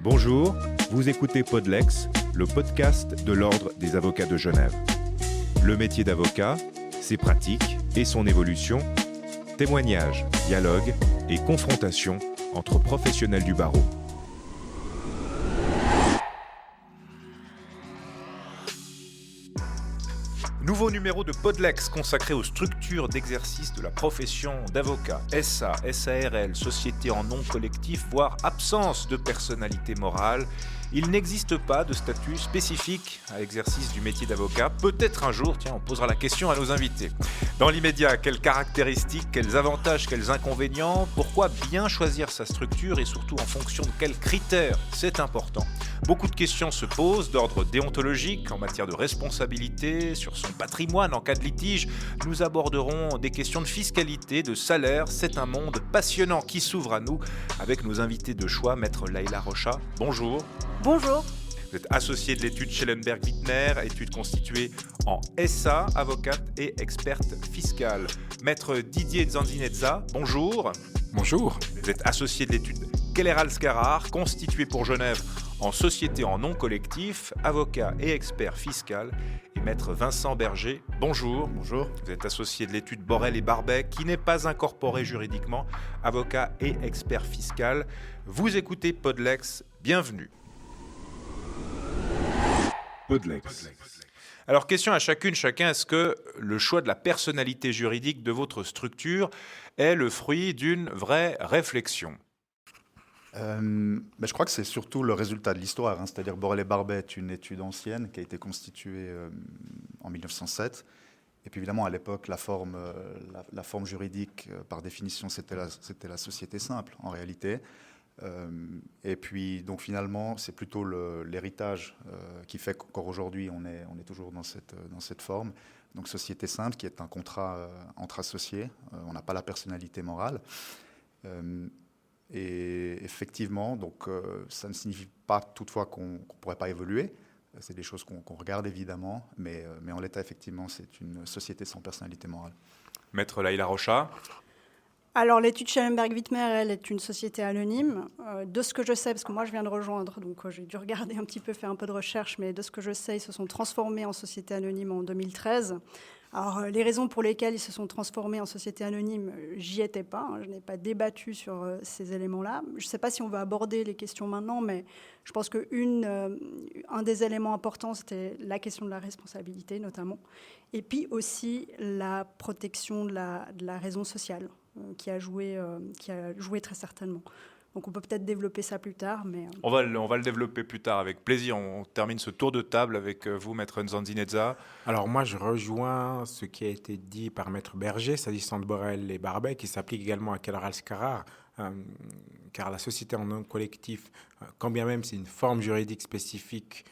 Bonjour, vous écoutez Podlex, le podcast de l'Ordre des avocats de Genève. Le métier d'avocat, ses pratiques et son évolution, témoignages, dialogues et confrontations entre professionnels du barreau. Nouveau numéro de Podlex consacré aux structures d'exercice de la profession d'avocat, SA, SARL, société en nom collectif, voire absence de personnalité morale. Il n'existe pas de statut spécifique à l'exercice du métier d'avocat. Peut-être un jour, on posera la question à nos invités. Dans l'immédiat, quelles caractéristiques, quels avantages, quels inconvénients, pourquoi bien choisir sa structure et surtout en fonction de quels critères, c'est important. Beaucoup de questions se posent d'ordre déontologique, en matière de responsabilité, sur son patrimoine en cas de litige. Nous aborderons des questions de fiscalité, de salaire. C'est un monde passionnant qui s'ouvre à nous avec nos invités de choix, Maître Laïla Rocha. Bonjour. Bonjour. Vous êtes associée de l'étude Schellenberg-Wittner, étude constituée en SA, avocate et experte fiscale. Maître Didier Zanzinezza, bonjour. Bonjour. Vous êtes associé de l'étude Keller-Alscarar, constituée pour Genève en société en nom collectif, avocat et expert fiscal. Et Maître Vincent Berger, bonjour. Bonjour. Vous êtes associé de l'étude Borel et Barbet, qui n'est pas incorporé juridiquement, avocat et expert fiscal. Vous écoutez Podlex, bienvenue. Podlex. Alors, question à chacune, chacun, est-ce que le choix de la personnalité juridique de votre structure est le fruit d'une vraie réflexion ? Je crois que c'est surtout le résultat de l'histoire, c'est-à-dire Borel et Barbet est une étude ancienne qui a été constituée en 1907. Et puis évidemment, à l'époque, la forme juridique, par définition, c'était la société simple, en réalité. Et puis, donc finalement, c'est plutôt l'héritage qui fait qu'encore aujourd'hui, on est toujours dans cette forme. Donc société simple, qui est un contrat entre associés. On n'a pas la personnalité morale. Et effectivement, donc, ça ne signifie pas toutefois qu'on ne pourrait pas évoluer. C'est des choses qu'on regarde évidemment, mais en l'état, effectivement, c'est une société sans personnalité morale. Maître Laïla Rocha. Alors, l'étude Schellenberg-Wittmer, elle est une société anonyme. De ce que je sais, parce que moi, je viens de rejoindre, donc j'ai dû regarder un petit peu, faire un peu de recherche, mais de ce que je sais, ils se sont transformés en société anonyme en 2013. Alors, les raisons pour lesquelles ils se sont transformés en société anonyme, j'y étais pas. Je n'ai pas débattu sur ces éléments-là. Je ne sais pas si on va aborder les questions maintenant, mais je pense qu'un des éléments importants, c'était la question de la responsabilité, notamment. Et puis aussi la protection de la raison sociale, qui a joué très certainement. Donc on peut peut-être développer ça plus tard. Mais On va le développer plus tard avec plaisir. On termine ce tour de table avec vous, Maître Zanzinezza. Alors moi, je rejoins ce qui a été dit par Maître Berger, s'agissant de Borel et Barbet, qui s'applique également à Keller-Alscarar, car la société en nom collectif, quand bien même c'est une forme juridique spécifique,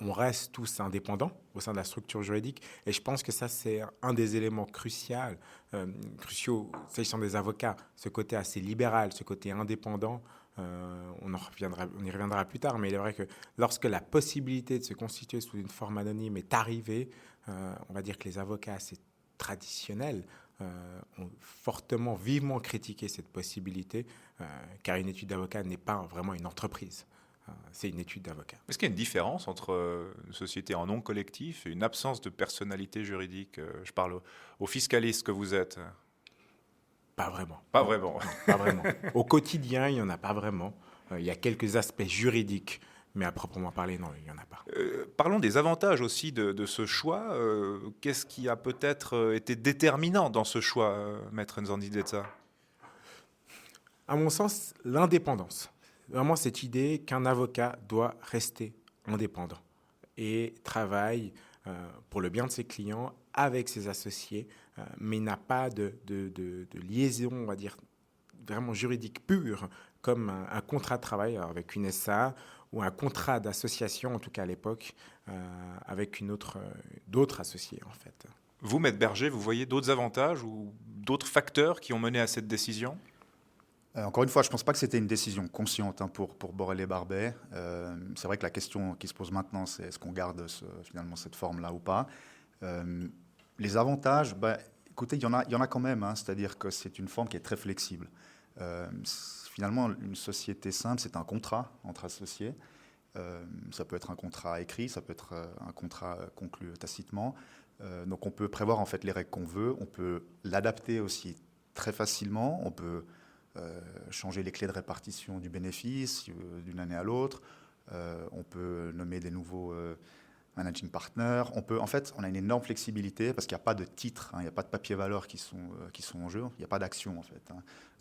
on reste tous indépendants au sein de la structure juridique. Et je pense que ça, c'est un des éléments cruciaux s'agissant des avocats, ce côté assez libéral, ce côté indépendant. On y reviendra plus tard, mais il est vrai que lorsque la possibilité de se constituer sous une forme anonyme est arrivée, on va dire que les avocats assez traditionnels ont fortement, vivement critiqué cette possibilité, car une étude d'avocat n'est pas vraiment une entreprise. C'est une étude d'avocat. Est-ce qu'il y a une différence entre une société en nom collectif et une absence de personnalité juridique ? Je parle aux fiscalistes que vous êtes. Pas vraiment. Pas vraiment. Pas vraiment. Au quotidien, il n'y en a pas vraiment. Il y a quelques aspects juridiques, mais à proprement parler, non, il n'y en a pas. Parlons des avantages aussi de ce choix. Qu'est-ce qui a peut-être été déterminant dans ce choix, Maître Zanzinezza ? À mon sens, l'indépendance. Vraiment cette idée qu'un avocat doit rester indépendant et travaille pour le bien de ses clients avec ses associés, mais n'a pas de liaison, on va dire, vraiment juridique pure, comme un contrat de travail avec une SA ou un contrat d'association, en tout cas à l'époque, avec d'autres associés, en fait. Vous, Maître Berger, vous voyez d'autres avantages ou d'autres facteurs qui ont mené à cette décision ? Encore une fois, je ne pense pas que c'était une décision consciente pour Borel et Barbet. C'est vrai que la question qui se pose maintenant, c'est est-ce qu'on garde finalement cette forme-là ou pas. Les avantages, écoutez, il y en a quand même. C'est-à-dire que c'est une forme qui est très flexible. Finalement, une société simple, c'est un contrat entre associés. Ça peut être un contrat écrit, ça peut être un contrat conclu tacitement. Donc on peut prévoir en fait les règles qu'on veut, on peut l'adapter aussi très facilement, on peut changer les clés de répartition du bénéfice d'une année à l'autre, on peut nommer des nouveaux managing partners. On a une énorme flexibilité parce qu'il n'y a pas de titres, il n'y a pas de papier-valeurs qui sont en jeu, il n'y a pas d'action en fait.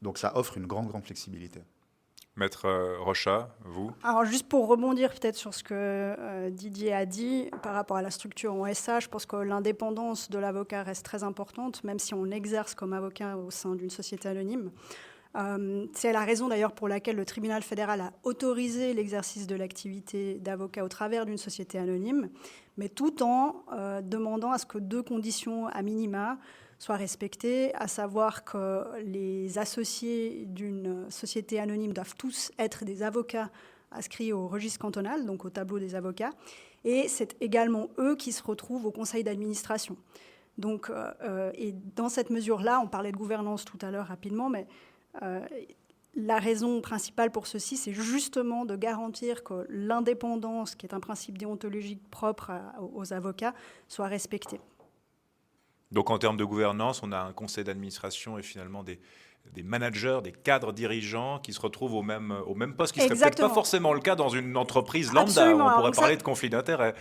Donc ça offre une grande flexibilité. Maître Rocha, vous? Alors juste pour rebondir peut-être sur ce que Didier a dit par rapport à la structure en SA, je pense que l'indépendance de l'avocat reste très importante, même si on exerce comme avocat au sein d'une société anonyme. C'est la raison d'ailleurs pour laquelle le tribunal fédéral a autorisé l'exercice de l'activité d'avocat au travers d'une société anonyme, mais tout en demandant à ce que 2 conditions à minima soient respectées, à savoir que les associés d'une société anonyme doivent tous être des avocats inscrits au registre cantonal, donc au tableau des avocats, et c'est également eux qui se retrouvent au conseil d'administration. Donc, et dans cette mesure-là, on parlait de gouvernance tout à l'heure rapidement, mais la raison principale pour ceci, c'est justement de garantir que l'indépendance, qui est un principe déontologique propre aux avocats, soit respectée. Donc en termes de gouvernance, on a un conseil d'administration et finalement des managers, des cadres dirigeants qui se retrouvent au même poste, qui ne serait peut-être pas forcément le cas dans une entreprise lambda. Absolument. On pourrait parler de conflit d'intérêts.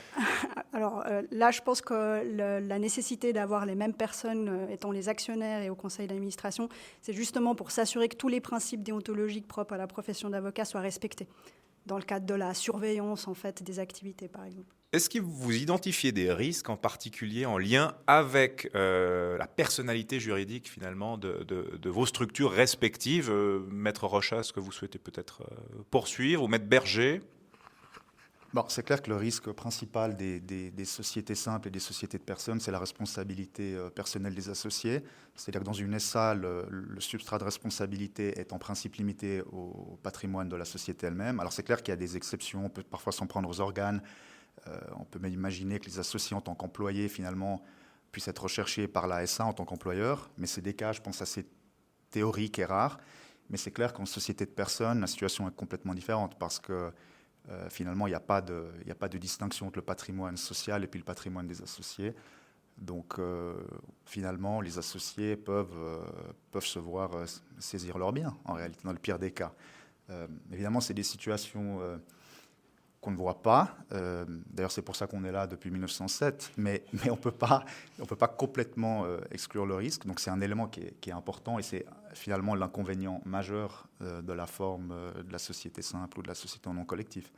Alors là, je pense que la nécessité d'avoir les mêmes personnes étant les actionnaires et au conseil d'administration, c'est justement pour s'assurer que tous les principes déontologiques propres à la profession d'avocat soient respectés, dans le cadre de la surveillance en fait, des activités, par exemple. Est-ce que vous identifiez des risques en particulier en lien avec la personnalité juridique finalement de vos structures respectives? Maître Rocha, est-ce que vous souhaitez peut-être poursuivre, ou Maître Berger? Bon, c'est clair que le risque principal des sociétés simples et des sociétés de personnes, c'est la responsabilité personnelle des associés. C'est-à-dire que dans une SA, le substrat de responsabilité est en principe limité au patrimoine de la société elle-même. Alors c'est clair qu'il y a des exceptions, on peut parfois s'en prendre aux organes. On peut même imaginer que les associés en tant qu'employés, finalement, puissent être recherchés par la SA en tant qu'employeur. Mais c'est des cas, je pense, assez théoriques et rares. Mais c'est clair qu'en société de personnes, la situation est complètement différente parce que finalement, il n'y a pas de distinction entre le patrimoine social et puis le patrimoine des associés. Donc, finalement, les associés peuvent se voir saisir leurs biens, en réalité, dans le pire des cas. Évidemment, c'est des situations qu'on ne voit pas. D'ailleurs, c'est pour ça qu'on est là depuis 1907. Mais on peut pas complètement exclure le risque. Donc, c'est un élément qui est important et c'est finalement l'inconvénient majeur de la forme de la société simple ou de la société en non collectif.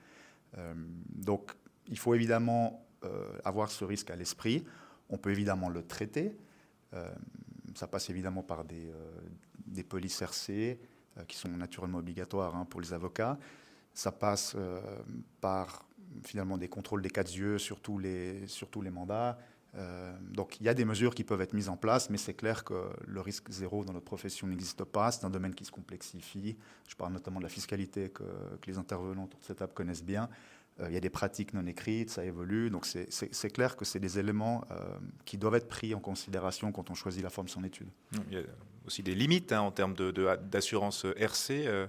Donc, il faut évidemment avoir ce risque à l'esprit. On peut évidemment le traiter. Ça passe évidemment par des polices RC qui sont naturellement obligatoires pour les avocats. Ça passe par finalement des contrôles des 4 yeux sur tous les mandats. Donc il y a des mesures qui peuvent être mises en place, mais c'est clair que le risque zéro dans notre profession n'existe pas. C'est un domaine qui se complexifie. Je parle notamment de la fiscalité que les intervenants autour de cette table connaissent bien. Il y a des pratiques non écrites, ça évolue. Donc c'est clair que c'est des éléments qui doivent être pris en considération quand on choisit la forme de son étude. Il y a aussi des limites en termes d'assurance RC.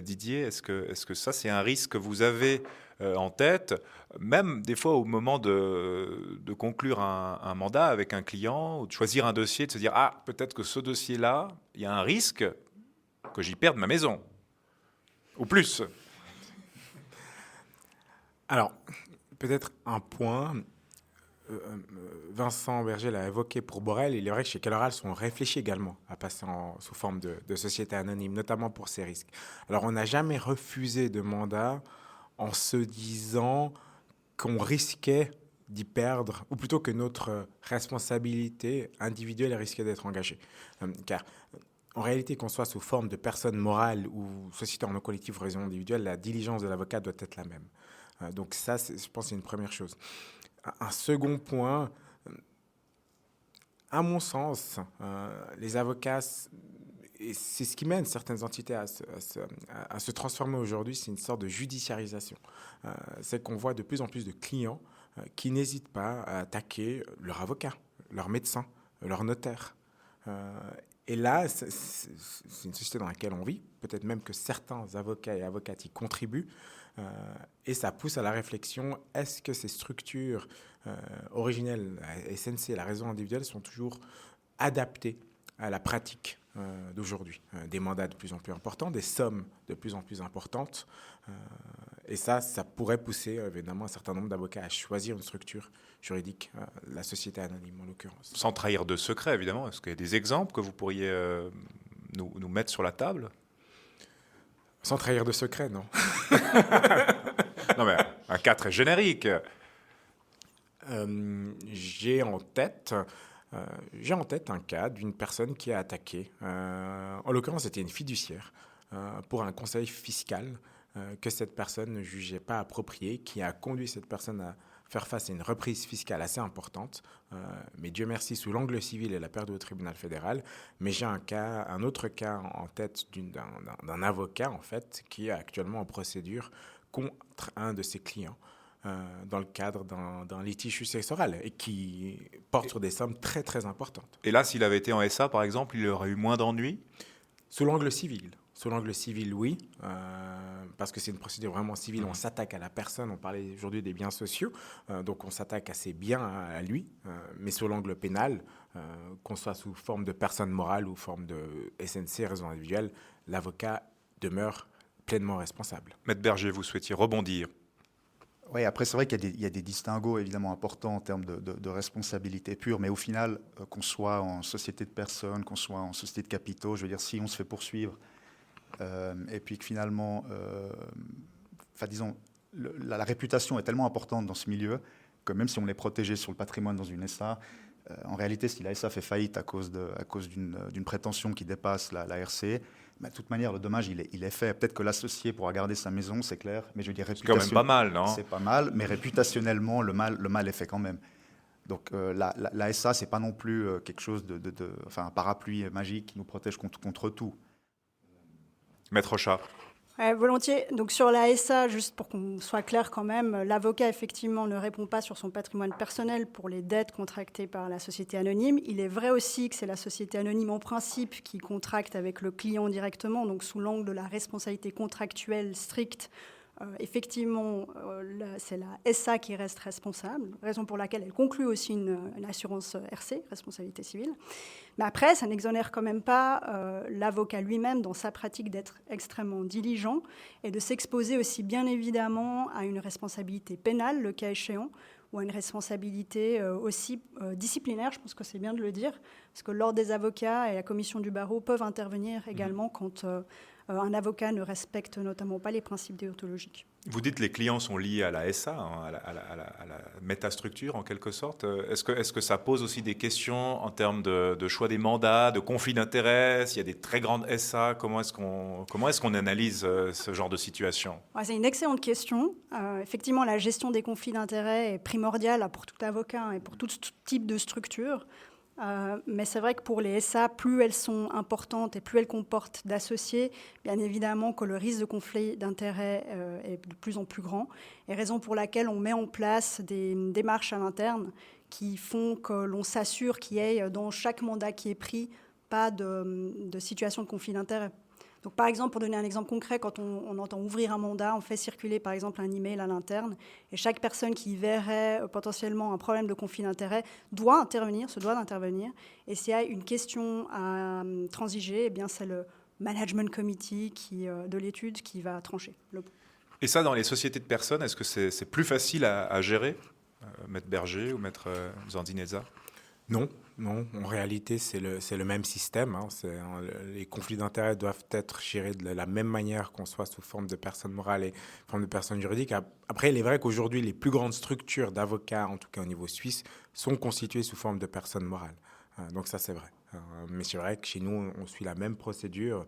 Didier, est-ce que ça, c'est un risque que vous avez en tête, même des fois au moment de conclure un mandat avec un client ou de choisir un dossier, de se dire « Ah, peut-être que ce dossier-là, il y a un risque que j'y perde ma maison. » Ou plus. Alors, peut-être un point, Vincent Berger l'a évoqué pour Borel, il est vrai que chez Caloral sont réfléchis également à passer sous forme de société anonyme, notamment pour ces risques. Alors, on n'a jamais refusé de mandat en se disant qu'on risquait d'y perdre, ou plutôt que notre responsabilité individuelle risquait d'être engagée. Car en réalité, qu'on soit sous forme de personne morale ou société en non collectif ou raison individuelle, la diligence de l'avocat doit être la même. Donc ça, je pense, c'est une première chose. Un second point, à mon sens, les avocats, et c'est ce qui mène certaines entités à se transformer aujourd'hui, c'est une sorte de judiciarisation. C'est qu'on voit de plus en plus de clients qui n'hésitent pas à attaquer leur avocat, leur médecin, leur notaire. Et là, c'est une société dans laquelle on vit. Peut-être même que certains avocats et avocates y contribuent. Et ça pousse à la réflexion, est-ce que ces structures originelles, la SNC, la raison individuelle, sont toujours adaptées à la pratique d'aujourd'hui? Des mandats de plus en plus importants, des sommes de plus en plus importantes. Et ça pourrait pousser évidemment un certain nombre d'avocats à choisir une structure juridique, la société anonyme en l'occurrence. Sans trahir de secret, évidemment. Est-ce qu'il y a des exemples que vous pourriez nous mettre sur la table? Sans trahir de secret, non. Non, mais un cas très générique. J'ai en tête un cas d'une personne qui a attaqué. En l'occurrence, c'était une fiduciaire pour un conseil fiscal que cette personne ne jugeait pas approprié, qui a conduit cette personne à faire face à une reprise fiscale assez importante. Mais Dieu merci, sous l'angle civil, elle a perdu au tribunal fédéral. Mais j'ai un autre cas en tête d'un avocat, en fait, qui est actuellement en procédure contre un de ses clients dans le cadre d'un litige successoral et qui porte sur des sommes très, très importantes. Et là, s'il avait été en SA, par exemple, il aurait eu moins d'ennuis? Sous l'angle civil. Sous l'angle civil, oui, parce que c'est une procédure vraiment civile. On s'attaque à la personne. On parlait aujourd'hui des biens sociaux, donc on s'attaque à ses biens, à lui. Mais sous l'angle pénal, qu'on soit sous forme de personne morale ou forme de SNC, raison individuelle, l'avocat demeure pleinement responsable. Maître Berger, vous souhaitiez rebondir? Oui, après, c'est vrai qu'il y a des distinguos évidemment importants en termes de responsabilité pure, mais au final, qu'on soit en société de personnes, qu'on soit en société de capitaux, je veux dire, si on se fait poursuivre, et puis que finalement, disons, la réputation est tellement importante dans ce milieu que même si on est protégé sur le patrimoine dans une SA, en réalité, si la SA fait faillite à cause d'une prétention qui dépasse la RC, de toute manière, le dommage, il est fait. Peut-être que l'associé pourra garder sa maison, c'est clair, mais je veux dire, c'est quand même pas mal, non? C'est pas mal, mais réputationnellement, le mal est fait quand même. Donc la SA, c'est pas non plus quelque chose un parapluie magique qui nous protège contre tout. Maître Chat. Volontiers. Donc sur la SA, juste pour qu'on soit clair quand même, l'avocat effectivement ne répond pas sur son patrimoine personnel pour les dettes contractées par la société anonyme. Il est vrai aussi que c'est la société anonyme en principe qui contracte avec le client directement, donc sous l'angle de la responsabilité contractuelle stricte. Effectivement, c'est la SA qui reste responsable, raison pour laquelle elle conclut aussi une assurance RC, responsabilité civile. Mais après, ça n'exonère quand même pas l'avocat lui-même dans sa pratique d'être extrêmement diligent et de s'exposer aussi bien évidemment à une responsabilité pénale, le cas échéant, ou à une responsabilité aussi disciplinaire, je pense que c'est bien de le dire, parce que l'ordre des avocats et la commission du barreau peuvent intervenir également quand un avocat ne respecte notamment pas les principes déontologiques. Vous dites que les clients sont liés à la SA, à la métastructure en quelque sorte. Est-ce que ça pose aussi des questions en termes de choix des mandats, de conflits d'intérêts? S'il y a des très grandes SA, comment est-ce qu'on analyse ce genre de situation? C'est une excellente question. Effectivement, la gestion des conflits d'intérêts est primordiale pour tout avocat et pour tout type de structure. Mais c'est vrai que pour les SA, plus elles sont importantes et plus elles comportent d'associés, bien évidemment que le risque de conflit d'intérêts est de plus en plus grand. Et raison pour laquelle on met en place des démarches à l'interne qui font que l'on s'assure qu'il y ait dans chaque mandat qui est pris pas de situation de conflit d'intérêts. Donc, par exemple, pour donner un exemple concret, quand on entend ouvrir un mandat, on fait circuler, par exemple, un email à l'interne, et chaque personne qui verrait potentiellement un problème de conflit d'intérêt se doit d'intervenir. Et s'il y a une question à transiger, eh bien, c'est le management committee de l'étude qui va trancher. Et ça, dans les sociétés de personnes, est-ce que c'est plus facile à gérer, Maître Berger ou Maître Zandineza? Non. En réalité, c'est le même système. Les conflits d'intérêts doivent être gérés de la même manière qu'on soit sous forme de personne morale et forme de personne juridique. Après, il est vrai qu'aujourd'hui, les plus grandes structures d'avocats, en tout cas au niveau suisse, sont constituées sous forme de personne morale. Donc ça, c'est vrai. Mais c'est vrai que chez nous, on suit la même procédure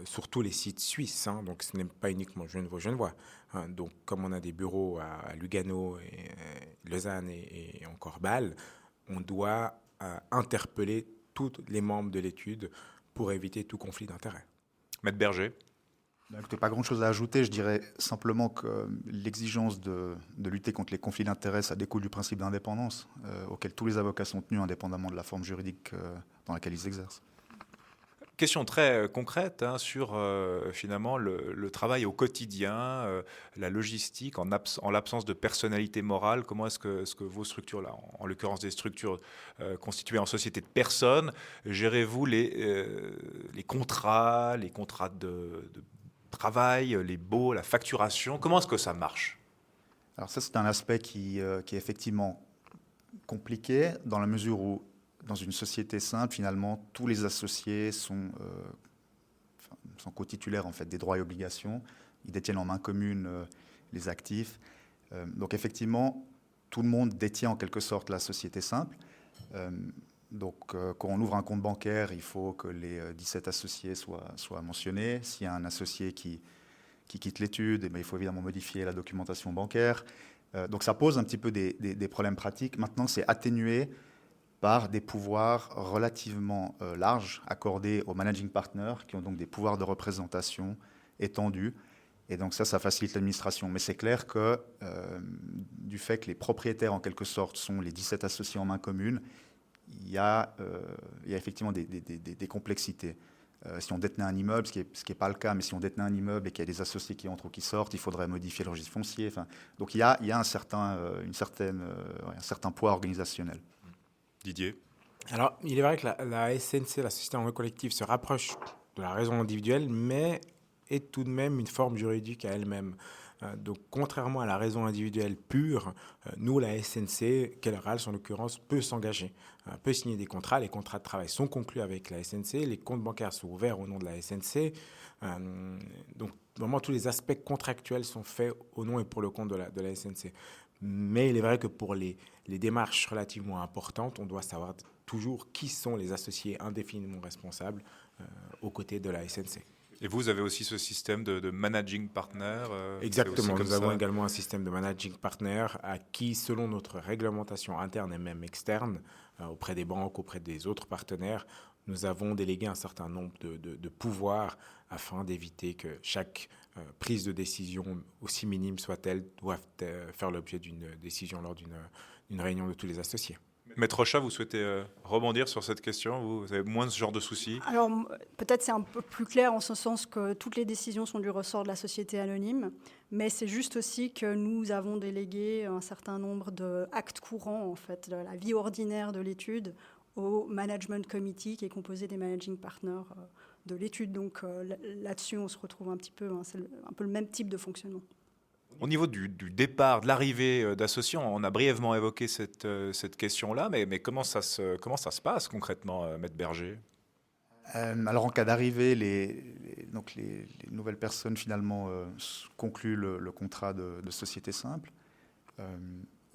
sur tous les sites suisses. Donc ce n'est pas uniquement Genevois. Donc comme on a des bureaux à Lugano, et Lausanne et encore Bâle, on doit interpeller tous les membres de l'étude pour éviter tout conflit d'intérêts. Maître Berger. Écoutez, pas grand-chose à ajouter. Je dirais simplement que l'exigence de lutter contre les conflits d'intérêts, ça découle du principe d'indépendance auquel tous les avocats sont tenus indépendamment de la forme juridique dans laquelle ils exercent. question très concrète sur finalement le travail au quotidien, la logistique, en l'absence de personnalité morale. Comment est-ce que vos structures-là, en l'occurrence des structures constituées en société de personnes, gérez-vous les contrats de travail, les baux, la facturation? Comment est-ce que ça marche? Alors ça, c'est un aspect qui est effectivement compliqué dans la mesure où, dans une société simple, finalement, tous les associés sont co-titulaires en fait, des droits et obligations. Ils détiennent en main commune les actifs. Donc effectivement, tout le monde détient en quelque sorte la société simple. Donc quand on ouvre un compte bancaire, il faut que les 17 associés soient mentionnés. S'il y a un associé qui quitte l'étude, il faut évidemment modifier la documentation bancaire. Donc ça pose un petit peu des problèmes pratiques. Maintenant, c'est atténué par des pouvoirs relativement larges accordés aux managing partners, qui ont donc des pouvoirs de représentation étendus. Et donc ça facilite l'administration. Mais c'est clair que du fait que les propriétaires, en quelque sorte, sont les 17 associés en main commune, il y a effectivement des complexités. Si on détenait un immeuble, ce qui n'est pas le cas, mais si on détenait un immeuble et qu'il y a des associés qui entrent ou qui sortent, il faudrait modifier le registre foncier. Donc il y a un certain poids organisationnel. Didier? Alors, il est vrai que la SNC, la société en nom collectif, se rapproche de la raison individuelle, mais est tout de même une forme juridique à elle-même. Donc, contrairement à la raison individuelle pure, nous, la SNC, Keller Hals en l'occurrence, peut s'engager, peut signer des contrats. Les contrats de travail sont conclus avec la SNC, les comptes bancaires sont ouverts au nom de la SNC. Donc, vraiment, tous les aspects contractuels sont faits au nom et pour le compte de la SNC. Mais il est vrai que pour les démarches relativement importantes, on doit savoir toujours qui sont les associés indéfiniment responsables aux côtés de la SNC. Et vous avez aussi ce système de managing partner Exactement, nous avons également un système de managing partner à qui, selon notre réglementation interne et même externe, auprès des banques, auprès des autres partenaires, nous avons délégué un certain nombre de pouvoirs afin d'éviter que chaque prise de décision, aussi minime soit-elle, doive faire l'objet d'une décision lors d'une réunion de tous les associés. Maître Rochat, vous souhaitez rebondir sur cette question? Vous avez moins ce genre de soucis? Alors, peut-être c'est un peu plus clair en ce sens que toutes les décisions sont du ressort de la société anonyme, mais c'est juste aussi que nous avons délégué un certain nombre d'actes courants, en fait, de la vie ordinaire de l'étude, au Management Committee, qui est composé des managing partners de l'étude. Donc là-dessus, on se retrouve un petit peu, c'est un peu le même type de fonctionnement. Au niveau du départ, de l'arrivée d'associés, on a brièvement évoqué cette question-là, mais comment ça se passe concrètement, Maître Berger? Alors en cas d'arrivée, les nouvelles personnes finalement concluent le contrat de société simple.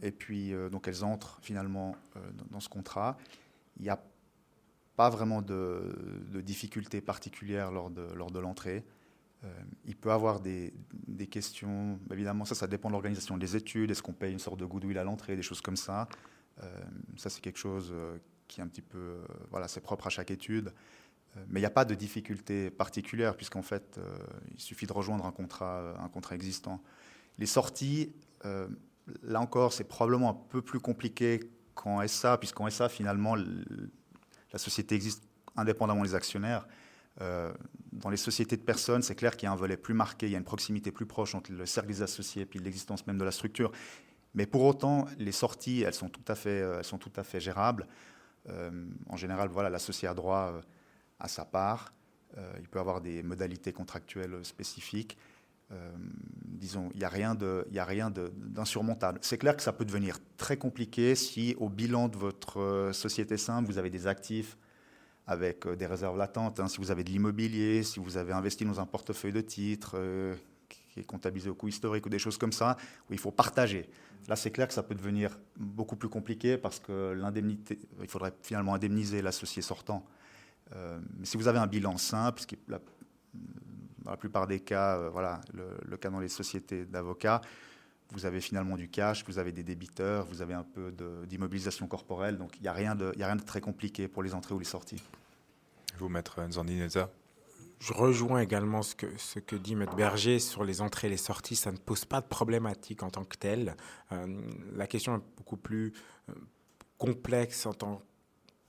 Et puis donc elles entrent finalement dans ce contrat. Il n'y a pas vraiment de difficultés particulières lors de l'entrée. Il peut y avoir des questions, évidemment ça dépend de l'organisation des études, est-ce qu'on paye une sorte de goodwill à l'entrée, des choses comme ça. Ça c'est quelque chose qui est un petit peu, c'est propre à chaque étude. Mais il n'y a pas de difficulté particulière puisqu'en fait il suffit de rejoindre un contrat existant. Les sorties, là encore c'est probablement un peu plus compliqué qu'en SA, puisqu'en SA finalement la société existe indépendamment des actionnaires. Dans les sociétés de personnes, c'est clair qu'il y a un volet plus marqué, il y a une proximité plus proche entre le cercle des associés et puis l'existence même de la structure. Mais pour autant, les sorties, elles sont tout à fait gérables. En général, l'associé a droit à sa part. Il peut avoir des modalités contractuelles spécifiques. Disons, il n'y a rien d'insurmontable. C'est clair que ça peut devenir très compliqué si, au bilan de votre société simple, vous avez des actifs avec des réserves latentes, si vous avez de l'immobilier, si vous avez investi dans un portefeuille de titres qui est comptabilisé au coût historique ou des choses comme ça, où il faut partager. Là, c'est clair que ça peut devenir beaucoup plus compliqué parce que il faudrait finalement indemniser l'associé sortant. Mais si vous avez un bilan simple, ce qui est dans la plupart des cas, le cas dans les sociétés d'avocats, vous avez finalement du cash, vous avez des débiteurs, vous avez un peu d'immobilisation corporelle, donc il n'y a rien de très compliqué pour les entrées ou les sorties. Vous, Maître Nzandi-Neza? Je rejoins également ce que dit Maître Berger sur les entrées et les sorties. Ça ne pose pas de problématique en tant que telle. La question est beaucoup plus complexe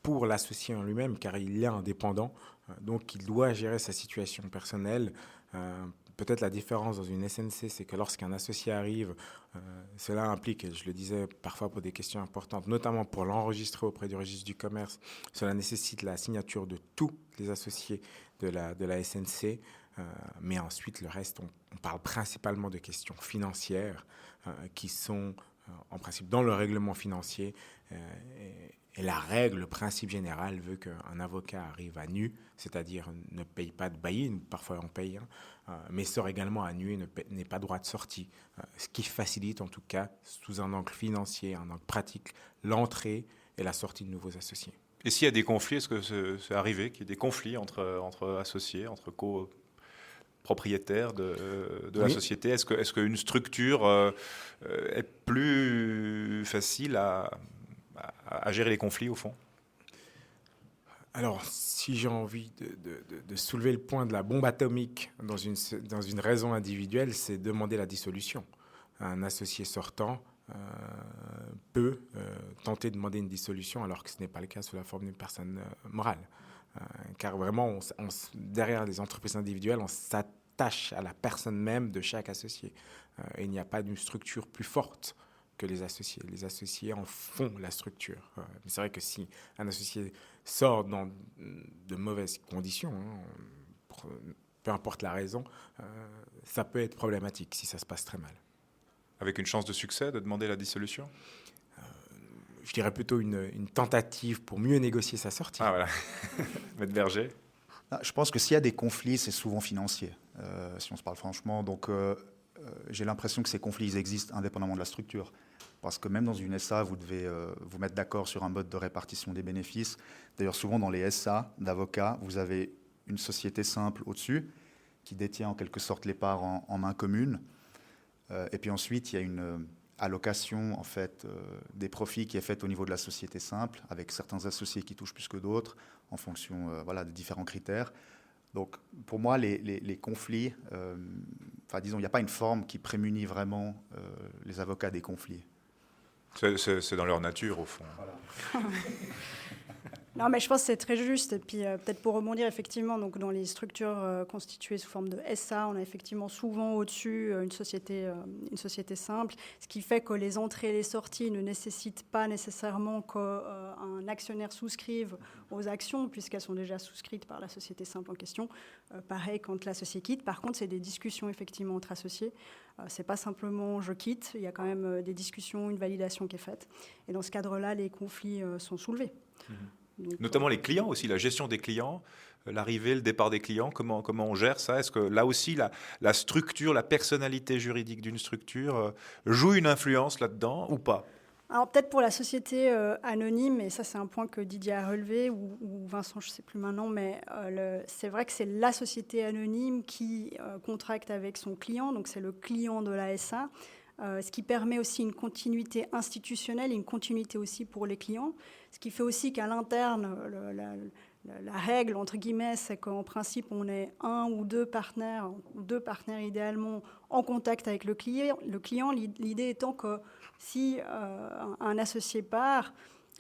pour l'associé en lui-même, car il est indépendant, donc il doit gérer sa situation personnelle. Peut-être la différence dans une SNC, c'est que lorsqu'un associé arrive, cela implique, et je le disais parfois pour des questions importantes, notamment pour l'enregistrer auprès du registre du commerce, cela nécessite la signature de tous les associés de la SNC. Mais ensuite, le reste, on parle principalement de questions financières qui sont en principe dans le règlement financier. Et la règle, le principe général veut qu'un avocat arrive à nu, c'est-à-dire ne paye pas de bailli, parfois on paye, mais sort également à nu et n'est pas droit de sortie, ce qui facilite en tout cas, sous un angle financier, un angle pratique, l'entrée et la sortie de nouveaux associés. Et s'il y a des conflits, est-ce que c'est arrivé qu'il y ait des conflits entre associés, entre copropriétaires de la société? Est-ce qu'une structure est plus facile à gérer les conflits au fond? Alors, si j'ai envie de soulever le point de la bombe atomique dans une raison individuelle, c'est demander la dissolution. Un associé sortant peut tenter de demander une dissolution alors que ce n'est pas le cas sous la forme d'une personne morale. Car vraiment, derrière les entreprises individuelles, on s'attache à la personne même de chaque associé. Et il n'y a pas d'une structure plus forte que les associés. Les associés en font la structure. Mais c'est vrai que si un associé sort dans de mauvaises conditions, peu importe la raison, ça peut être problématique si ça se passe très mal. Avec une chance de succès de demander la dissolution? Je dirais plutôt une tentative pour mieux négocier sa sortie. Ah voilà, Maître Berger. Je pense que s'il y a des conflits, c'est souvent financier, si on se parle franchement. Donc, j'ai l'impression que ces conflits ils existent indépendamment de la structure. Parce que même dans une SA, vous devez vous mettre d'accord sur un mode de répartition des bénéfices. D'ailleurs, souvent dans les SA d'avocats, vous avez une société simple au-dessus qui détient en quelque sorte les parts en main commune. Et puis ensuite, il y a une allocation en fait, des profits qui est faite au niveau de la société simple, avec certains associés qui touchent plus que d'autres, en fonction de différents critères. Donc, pour moi, les conflits, disons, il n'y a pas une forme qui prémunit vraiment les avocats des conflits. C'est dans leur nature, au fond. Voilà. Non, mais je pense que c'est très juste. Et puis, peut-être pour rebondir, effectivement, donc dans les structures constituées sous forme de SA, on a effectivement souvent au-dessus une société simple, ce qui fait que les entrées et les sorties ne nécessitent pas nécessairement qu'un actionnaire souscrive aux actions, puisqu'elles sont déjà souscrites par la société simple en question. Pareil quand l'associé quitte. Par contre, c'est des discussions, effectivement, entre associés. C'est pas simplement je quitte, il y a quand même des discussions, une validation qui est faite. Et dans ce cadre-là, les conflits sont soulevés. Donc, notamment les clients aussi, la gestion des clients, l'arrivée, le départ des clients, comment on gère ça? Est-ce que là aussi, la structure, la personnalité juridique d'une structure joue une influence là-dedans ou pas? Alors peut-être pour la société anonyme, et ça c'est un point que Didier a relevé, ou Vincent, je ne sais plus maintenant, mais c'est vrai que c'est la société anonyme qui contracte avec son client, donc c'est le client de la SA, ce qui permet aussi une continuité institutionnelle et une continuité aussi pour les clients, ce qui fait aussi qu'à l'interne, la règle, entre guillemets, c'est qu'en principe, on est un ou deux partenaires idéalement en contact avec le client. L'idée étant que si un associé part,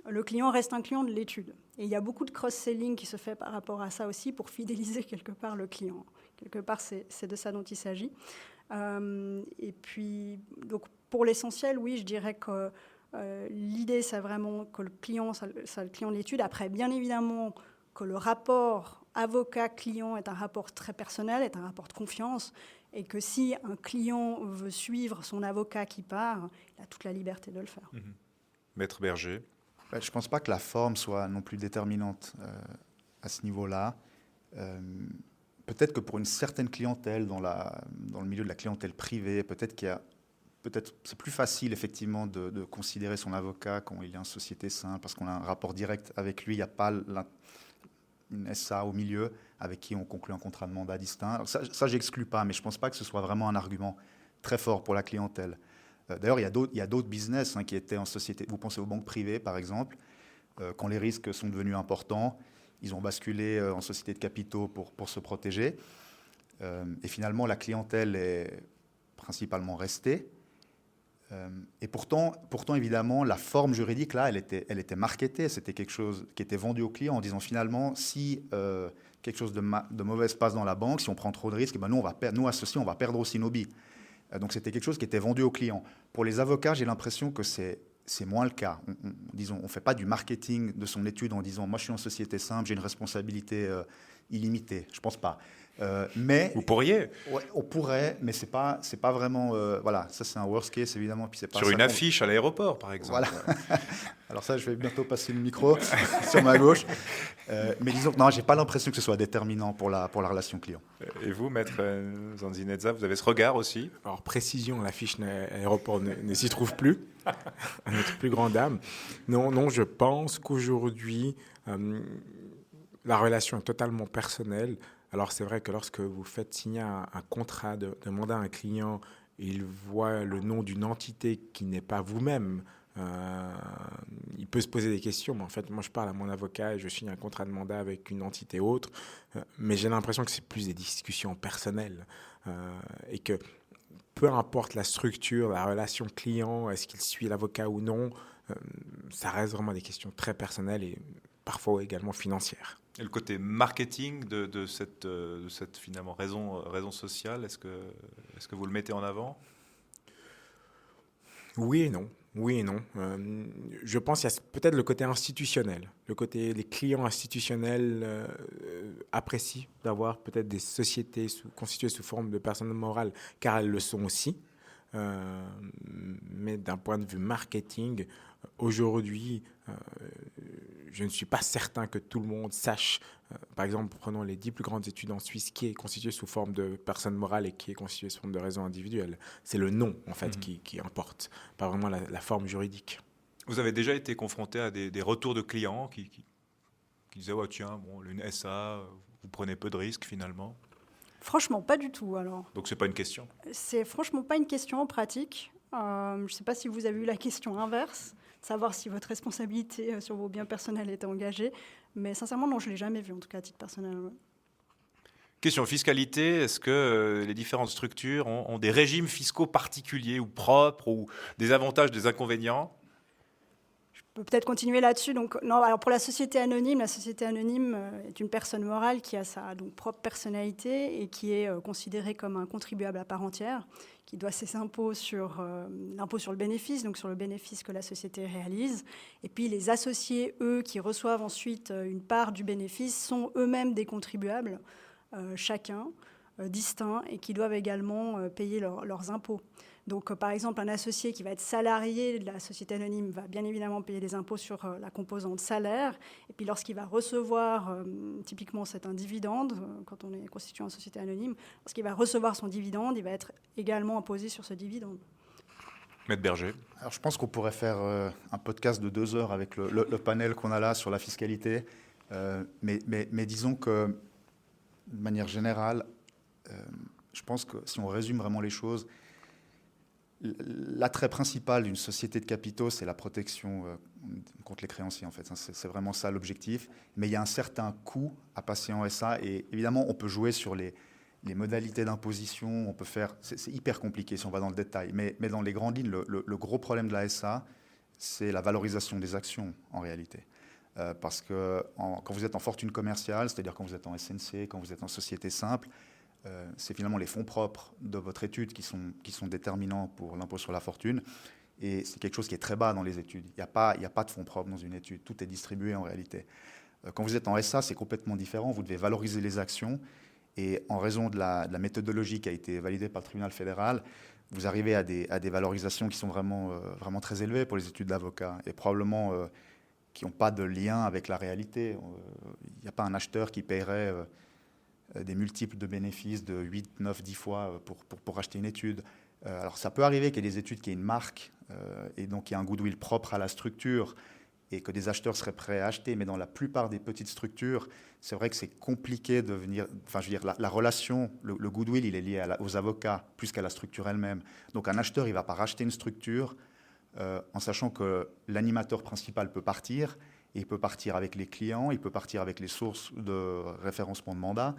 le client reste un client de l'étude. Et il y a beaucoup de cross-selling qui se fait par rapport à ça aussi pour fidéliser quelque part le client. Quelque part, c'est de ça dont il s'agit. Et puis, donc, pour l'essentiel, oui, je dirais que l'idée, c'est vraiment que le client, c'est le client de l'étude. Après, bien évidemment, que le rapport avocat-client est un rapport très personnel, est un rapport de confiance, et que si un client veut suivre son avocat qui part, il a toute la liberté de le faire. Maître Berger. Je ne pense pas que la forme soit non plus déterminante à ce niveau-là. Peut-être que pour une certaine clientèle, dans le milieu de la clientèle privée, peut-être c'est plus facile effectivement de considérer son avocat quand il est en société simple, parce qu'on a un rapport direct avec lui, il n'y a pas une SA au milieu avec qui on conclut un contrat de mandat distinct. Alors ça j'exclus pas, mais je ne pense pas que ce soit vraiment un argument très fort pour la clientèle. D'ailleurs, il y a d'autres business qui étaient en société. Vous pensez aux banques privées, par exemple, quand les risques sont devenus importants, ils ont basculé en société de capitaux pour se protéger. Et finalement, la clientèle est principalement restée. Et pourtant, évidemment, la forme juridique, là, elle était marketée. C'était quelque chose qui était vendu au client en disant finalement, si quelque chose de mauvais se passe dans la banque, si on prend trop de risques, ben nous, associés, on va perdre aussi nos billes. Donc c'était quelque chose qui était vendu au client. Pour les avocats, j'ai l'impression que c'est moins le cas. On ne fait pas du marketing de son étude en disant « moi je suis en société simple, j'ai une responsabilité illimitée ». Je ne pense pas. Mais Vous pourriez. Ouais, on pourrait, mais c'est pas vraiment. Voilà, ça c'est un worst case évidemment. Puis c'est pas Sur ça une affiche à l'aéroport, par exemple. Voilà. Alors ça, je vais bientôt passer le micro sur ma gauche. Mais disons que non, j'ai pas l'impression que ce soit déterminant pour la relation client. Et vous, maître Zanzinezza, vous avez ce regard aussi? Alors, précision, l'affiche à l'aéroport ne s'y trouve plus, à notre plus grande dame. Non, je pense qu'aujourd'hui, la relation est totalement personnelle. Alors, c'est vrai que lorsque vous faites signer un contrat de mandat à un client, il voit le nom d'une entité qui n'est pas vous-même. Il peut se poser des questions, mais en fait, moi, je parle à mon avocat et je signe un contrat de mandat avec une entité autre. Mais j'ai l'impression que c'est plus des discussions personnelles et que peu importe la structure, la relation client, est-ce qu'il suit l'avocat ou non, ça reste vraiment des questions très personnelles et parfois également financières. Et le côté marketing de cette finalement raison sociale, est-ce que vous le mettez en avant? Oui et non. Je pense qu'il y a peut-être le côté institutionnel. Les clients institutionnels apprécient d'avoir peut-être des sociétés constituées sous forme de personnes morales, car elles le sont aussi. Mais d'un point de vue marketing, aujourd'hui, je ne suis pas certain que tout le monde sache. Par exemple, prenons les 10 plus grandes études en Suisse, qui est constitué sous forme de personne morale et qui est constitué sous forme de raison individuelle. C'est le nom, en fait, qui importe, pas vraiment la forme juridique. Vous avez déjà été confronté à des retours de clients qui disaient « tiens, une SA, vous prenez peu de risques finalement ». Franchement, pas du tout, alors. Donc, ce n'est pas une question. C'est franchement pas une question en pratique. Je ne sais pas si vous avez eu la question inverse, savoir si votre responsabilité sur vos biens personnels était engagée. Mais sincèrement, non, je ne l'ai jamais vu, en tout cas à titre personnel. Ouais. Question fiscalité, est-ce que les différentes structures ont des régimes fiscaux particuliers ou propres ou des avantages, des inconvénients? Je peux peut-être continuer là-dessus. Donc, non, alors pour la société anonyme est une personne morale qui a sa propre personnalité et qui est considérée comme un contribuable à part entière, qui doit ses impôts sur l'impôt sur le bénéfice, donc sur le bénéfice que la société réalise. Et puis les associés, eux, qui reçoivent ensuite une part du bénéfice, sont eux-mêmes des contribuables, chacun, distincts, et qui doivent également payer leurs impôts. Donc, par exemple, un associé qui va être salarié de la société anonyme va bien évidemment payer des impôts sur la composante salaire. Et puis, lorsqu'il va recevoir, typiquement, c'est un dividende, quand on est constitué en société anonyme, lorsqu'il va recevoir son dividende, il va être également imposé sur ce dividende. Maître Berger. Alors, je pense qu'on pourrait faire un podcast de 2 heures avec le panel qu'on a là sur la fiscalité. Mais disons que, de manière générale, je pense que si on résume vraiment les choses, l'attrait principal d'une société de capitaux, c'est la protection contre les créanciers, en fait. C'est vraiment ça l'objectif. Mais il y a un certain coût à passer en SA. Et évidemment, on peut jouer sur les modalités d'imposition. On peut faire... C'est hyper compliqué si on va dans le détail. Mais dans les grandes lignes, le gros problème de la SA, c'est la valorisation des actions, en réalité. Parce que quand vous êtes en fortune commerciale, c'est-à-dire quand vous êtes en SNC, quand vous êtes en société simple, c'est finalement les fonds propres de votre étude qui sont déterminants pour l'impôt sur la fortune. Et c'est quelque chose qui est très bas dans les études. Il n'y a pas de fonds propres dans une étude. Tout est distribué en réalité. Quand vous êtes en SA, c'est complètement différent. Vous devez valoriser les actions. Et en raison de la méthodologie qui a été validée par le tribunal fédéral, vous arrivez à des valorisations qui sont vraiment très élevées pour les études d'avocat. Et probablement qui n'ont pas de lien avec la réalité. Il n'y a pas un acheteur qui paierait... des multiples de bénéfices de 8, 9, 10 fois pour acheter une étude. Alors ça peut arriver qu'il y ait des études qui aient une marque et donc il y a un goodwill propre à la structure et que des acheteurs seraient prêts à acheter, mais dans la plupart des petites structures, c'est vrai que c'est compliqué de venir... Enfin, je veux dire, la relation, le goodwill, il est lié aux avocats plus qu'à la structure elle-même. Donc un acheteur, il ne va pas racheter une structure en sachant que l'animateur principal peut partir. Et il peut partir avec les clients, il peut partir avec les sources de référencement de mandat.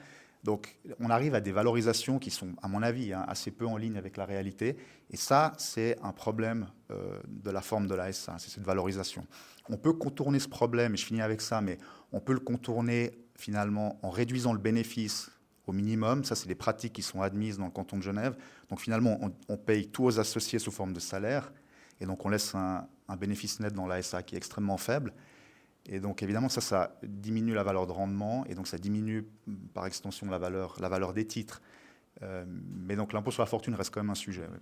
Donc, on arrive à des valorisations qui sont, à mon avis, assez peu en ligne avec la réalité. Et ça, c'est un problème de la forme de la SA, c'est cette valorisation. On peut contourner ce problème, et je finis avec ça, mais on peut le contourner finalement en réduisant le bénéfice au minimum. Ça, c'est des pratiques qui sont admises dans le canton de Genève. Donc, finalement, on paye tous aux associés sous forme de salaire. Et donc, on laisse un bénéfice net dans la SA qui est extrêmement faible. Et donc, évidemment, ça diminue la valeur de rendement, et donc ça diminue, par extension, la valeur des titres. Mais donc, l'impôt sur la fortune reste quand même un sujet. Ouais.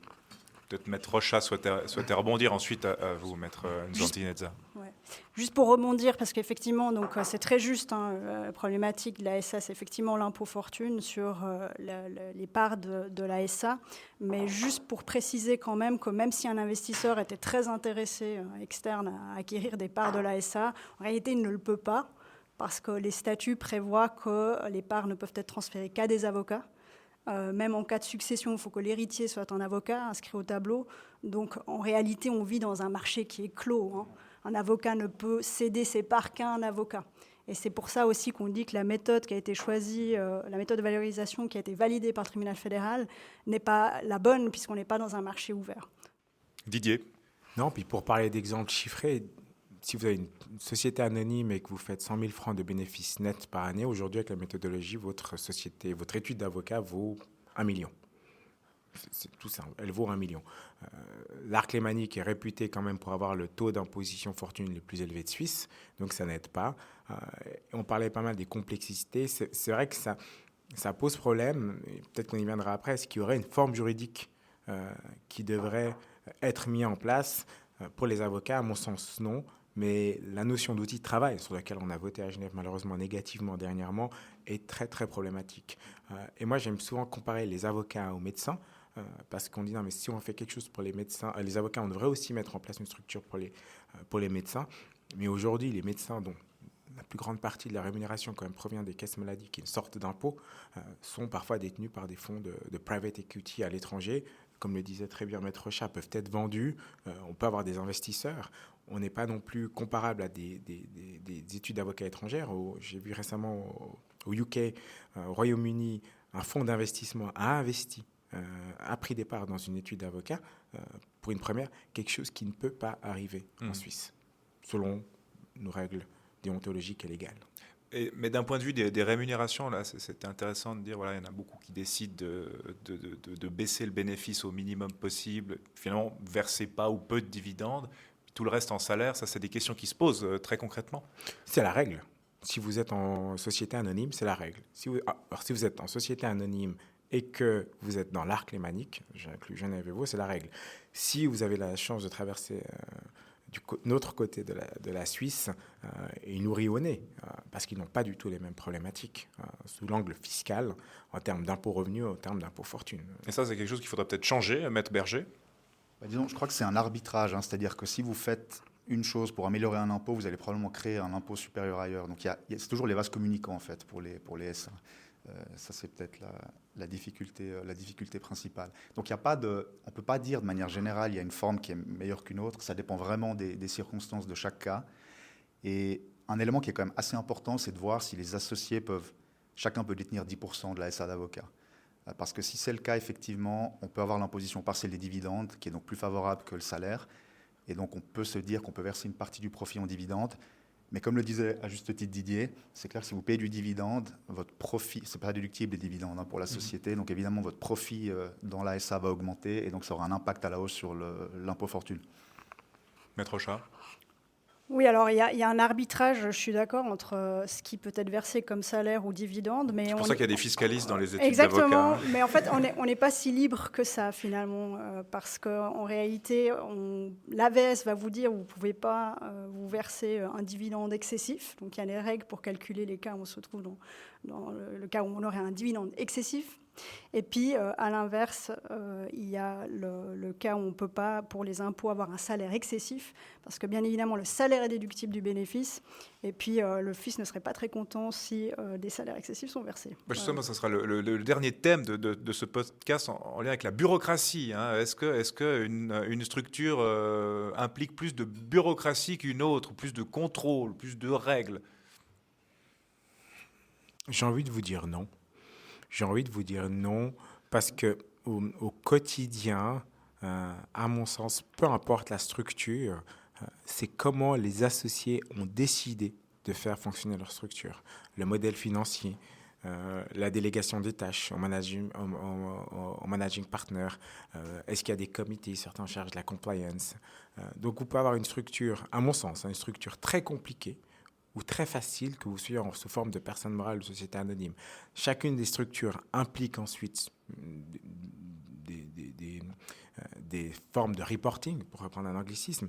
Peut-être Maître Rocha souhaitait rebondir, ensuite à vous, Maître Nzantineza. Ouais. Juste pour rebondir, parce qu'effectivement, donc, c'est très juste, la problématique de la SA, c'est effectivement l'impôt fortune sur les parts de la SA. Mais juste pour préciser quand même que même si un investisseur était très intéressé, externe, à acquérir des parts de la SA, en réalité, il ne le peut pas, parce que les statuts prévoient que les parts ne peuvent être transférées qu'à des avocats. Même en cas de succession, il faut que l'héritier soit un avocat inscrit au tableau. Donc, en réalité, on vit dans un marché qui est clos. Hein. Un avocat ne peut céder ses parts qu'à un avocat. Et c'est pour ça aussi qu'on dit que la méthode qui a été choisie, la méthode de valorisation qui a été validée par le tribunal fédéral, n'est pas la bonne, puisqu'on n'est pas dans un marché ouvert. Didier? Non, puis pour parler d'exemples chiffrés, si vous avez une société anonyme et que vous faites 100 000 francs de bénéfices nets par année, aujourd'hui, avec la méthodologie, votre étude d'avocat vaut 1 million. C'est tout ça, elle vaut 1 million. L'Arc lémanique est réputé quand même pour avoir le taux d'imposition fortune le plus élevé de Suisse, donc ça n'aide pas. On parlait pas mal des complexités. C'est vrai que ça pose problème, et peut-être qu'on y viendra après. Est-ce qu'il y aurait une forme juridique qui devrait être mise en place pour les avocats? À mon sens, non. Mais la notion d'outil de travail, sur laquelle on a voté à Genève malheureusement négativement dernièrement, est très très problématique. Et moi, j'aime souvent comparer les avocats aux médecins, parce qu'on dit non, mais si on fait quelque chose pour les médecins, les avocats, on devrait aussi mettre en place une structure pour les médecins. Mais aujourd'hui, les médecins, dont la plus grande partie de la rémunération quand même provient des caisses maladie, qui est une sorte d'impôt, sont parfois détenus par des fonds de private equity à l'étranger. Comme le disait très bien Maître Rocha, peuvent être vendus. On peut avoir des investisseurs. On n'est pas non plus comparable à des études d'avocats étrangères. J'ai vu récemment au UK, au Royaume-Uni, un fonds d'investissement a investi, a pris des parts dans une étude d'avocat pour une première, quelque chose qui ne peut pas arriver en Suisse, selon nos règles déontologiques et légales. Mais d'un point de vue des rémunérations, là, c'était intéressant de dire, voilà, il y en a beaucoup qui décident de baisser le bénéfice au minimum possible, finalement verser pas ou peu de dividendes, tout le reste en salaire. Ça, c'est des questions qui se posent très concrètement. C'est la règle. Si vous êtes en société anonyme, c'est la règle. Si vous êtes en société anonyme et que vous êtes dans l'Arc lémanique, j'inclus Genève et Vaud, c'est la règle. Si vous avez la chance de traverser notre côté de la Suisse, ils nous rient au nez, parce qu'ils n'ont pas du tout les mêmes problématiques sous l'angle fiscal, en termes d'impôt revenu, en termes d'impôt fortune. Et ça, c'est quelque chose qu'il faudrait peut-être changer, Maître Berger? Disons, je crois que c'est un arbitrage, c'est-à-dire que si vous faites une chose pour améliorer un impôt, vous allez probablement créer un impôt supérieur ailleurs. Donc c'est toujours les vases communicants en fait pour les SA. Ça, c'est peut-être la difficulté principale. Donc, on ne peut pas dire de manière générale il y a une forme qui est meilleure qu'une autre. Ça dépend vraiment des circonstances de chaque cas. Et un élément qui est quand même assez important, c'est de voir si les associés chacun peut détenir 10% de la SA d'avocat. Parce que si c'est le cas, effectivement, on peut avoir l'imposition partielle des dividendes, qui est donc plus favorable que le salaire. Et donc, on peut se dire qu'on peut verser une partie du profit en dividendes. Mais comme le disait à juste titre Didier, c'est clair que si vous payez du dividende, votre profit, ce n'est pas déductible les dividendes pour la société, donc évidemment votre profit dans la SA va augmenter et donc ça aura un impact à la hausse sur l'impôt fortune. Maître Rocha? Oui, alors il y a un arbitrage, je suis d'accord, entre ce qui peut être versé comme salaire ou dividende. Mais c'est pour ça qu'il y a des fiscalistes dans les études exactement, d'avocats. Mais en fait, on n'est pas si libre que ça, finalement, parce qu'en réalité, l'AVS va vous dire vous ne pouvez pas vous verser un dividende excessif. Donc il y a des règles pour calculer les cas où on se trouve dans le cas où on aurait un dividende excessif. Et puis, à l'inverse, il y a le cas où on ne peut pas, pour les impôts, avoir un salaire excessif, parce que bien évidemment, le salaire est déductible du bénéfice, et puis le fisc ne serait pas très content si des salaires excessifs sont versés. Justement, ça sera le dernier thème de ce podcast en lien avec la bureaucratie. Est-ce qu'une structure implique plus de bureaucratie qu'une autre, plus de contrôle, plus de règles? J'ai envie de vous dire non. J'ai envie de vous dire non, parce que au quotidien, à mon sens, peu importe la structure, c'est comment les associés ont décidé de faire fonctionner leur structure. Le modèle financier, la délégation des tâches au managing partner, est-ce qu'il y a des comités, certains en charge de la compliance. Donc vous pouvez avoir une structure, à mon sens, une structure très compliquée ou très facile que vous soyez sous forme de personne morale ou de société anonyme. Chacune des structures implique ensuite des formes de reporting, pour reprendre un anglicisme,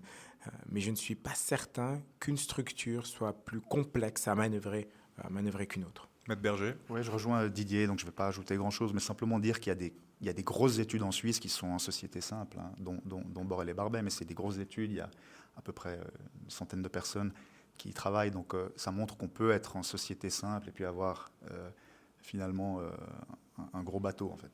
mais je ne suis pas certain qu'une structure soit plus complexe à manœuvrer qu'une autre. Maître Berger. Oui, je rejoins Didier, donc je ne vais pas ajouter grand-chose, mais simplement dire qu'il y a des grosses études en Suisse qui sont en société simple, dont Borel et Barbet, mais c'est des grosses études, il y a à peu près une centaine de personnes qui y travaillent, donc ça montre qu'on peut être en société simple et puis avoir finalement un gros bateau en fait.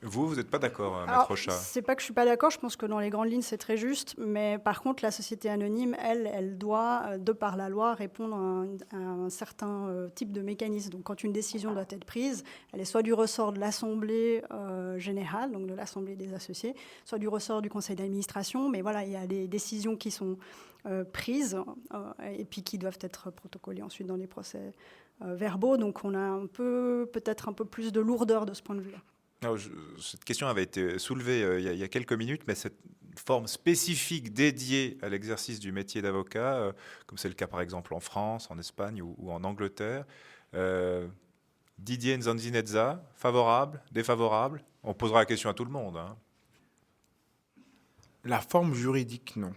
Vous n'êtes pas d'accord, Maître Rochat? C'est pas que je suis pas d'accord, je pense que dans les grandes lignes c'est très juste, mais par contre la société anonyme, elle doit, de par la loi, répondre à un certain type de mécanisme. Donc quand une décision doit être prise, elle est soit du ressort de l'Assemblée générale, donc de l'Assemblée des associés, soit du ressort du conseil d'administration, mais voilà, il y a des décisions qui sont prises et puis qui doivent être protocolées ensuite dans les procès verbaux, donc on a peut-être un peu plus de lourdeur de ce point de vue-là. Cette question avait été soulevée il y a quelques minutes, mais cette forme spécifique dédiée à l'exercice du métier d'avocat, comme c'est le cas par exemple en France, en Espagne ou en Angleterre, Didier Nzanzinedza, favorable, défavorable? On posera la question à tout le monde. La forme juridique, non.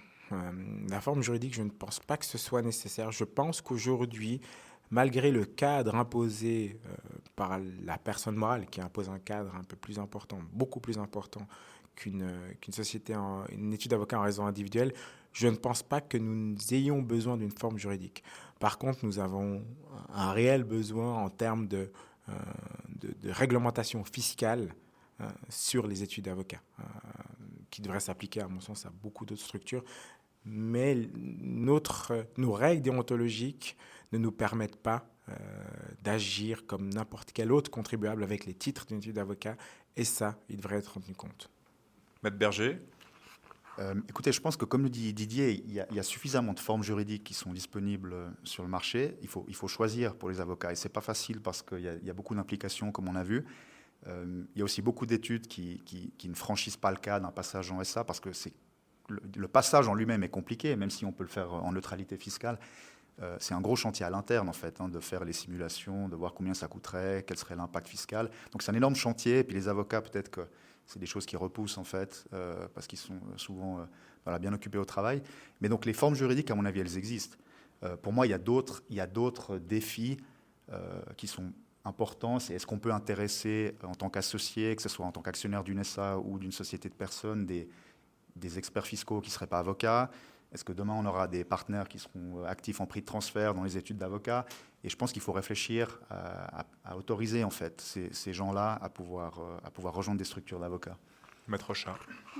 La forme juridique, je ne pense pas que ce soit nécessaire. Je pense qu'aujourd'hui, malgré le cadre imposé par la personne morale, qui impose un cadre un peu plus important, beaucoup plus important qu'une société, une étude d'avocat en raison individuelle, je ne pense pas que nous ayons besoin d'une forme juridique. Par contre, nous avons un réel besoin en termes de réglementation fiscale sur les études d'avocat, qui devrait s'appliquer, à mon sens, à beaucoup d'autres structures. Mais nos règles déontologiques ne nous permettent pas d'agir comme n'importe quel autre contribuable avec les titres d'une étude d'avocat, et ça, il devrait être tenu compte. Maître Berger. Écoutez, je pense que comme le dit Didier, il y a suffisamment de formes juridiques qui sont disponibles sur le marché. Il faut choisir pour les avocats, et c'est pas facile parce qu'il y a beaucoup d'implications, comme on a vu. Il y a aussi beaucoup d'études qui ne franchissent pas le cas d'un passage en SA, parce que le passage en lui-même est compliqué, même si on peut le faire en neutralité fiscale. C'est un gros chantier à l'interne, en fait, de faire les simulations, de voir combien ça coûterait, quel serait l'impact fiscal. Donc c'est un énorme chantier, et puis les avocats, peut-être que c'est des choses qui repoussent, en fait, parce qu'ils sont souvent bien occupés au travail. Mais donc les formes juridiques, à mon avis, elles existent. Pour moi, il y a d'autres défis qui sont importants. C'est est-ce qu'on peut intéresser, en tant qu'associé, que ce soit en tant qu'actionnaire d'une SA ou d'une société de personnes, des experts fiscaux qui ne seraient pas avocats? Est-ce que demain, on aura des partenaires qui seront actifs en prix de transfert dans les études d'avocats? Et je pense qu'il faut réfléchir à autoriser, en fait, ces gens-là à pouvoir rejoindre des structures d'avocats. Maître Rochat.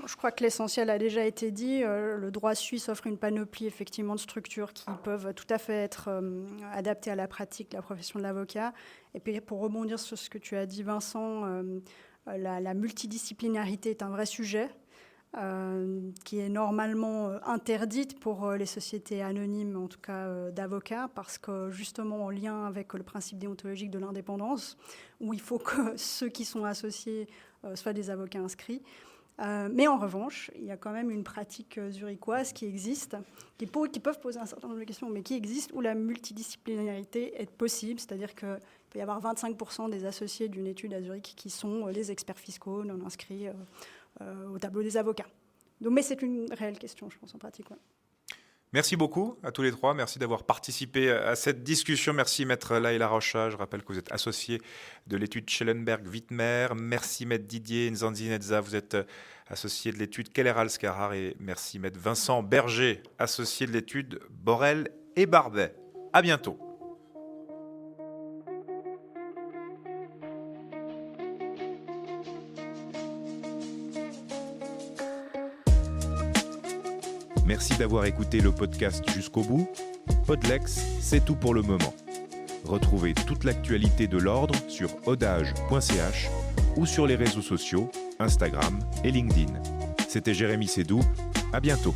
Je crois que l'essentiel a déjà été dit. Le droit suisse offre une panoplie effectivement de structures qui peuvent tout à fait être adaptées à la pratique de la profession de l'avocat. Et puis pour rebondir sur ce que tu as dit, Vincent, la multidisciplinarité est un vrai sujet. Qui est normalement interdite pour les sociétés anonymes, en tout cas d'avocats, parce que justement en lien avec le principe déontologique de l'indépendance, où il faut que ceux qui sont associés soient des avocats inscrits. Mais en revanche, il y a quand même une pratique zurichoise qui existe, qui peuvent poser un certain nombre de questions, mais qui existe, où la multidisciplinarité est possible, c'est-à-dire qu'il peut y avoir 25% des associés d'une étude à Zurich qui sont des experts fiscaux non inscrits au tableau des avocats. Donc, mais c'est une réelle question, je pense, en pratique. Ouais. Merci beaucoup à tous les trois. Merci d'avoir participé à cette discussion. Merci Maître Laïla Rochat. Je rappelle que vous êtes associé de l'étude Schellenberg-Wittmer. Merci Maître Didier Nzanzinedza. Vous êtes associé de l'étude Keller-Alscarar. Et merci Maître Vincent Berger, associé de l'étude Borel et Barbet. À bientôt. Merci d'avoir écouté le podcast jusqu'au bout. Podlex, c'est tout pour le moment. Retrouvez toute l'actualité de l'Ordre sur odage.ch ou sur les réseaux sociaux, Instagram et LinkedIn. C'était Jérémy Sédou, à bientôt.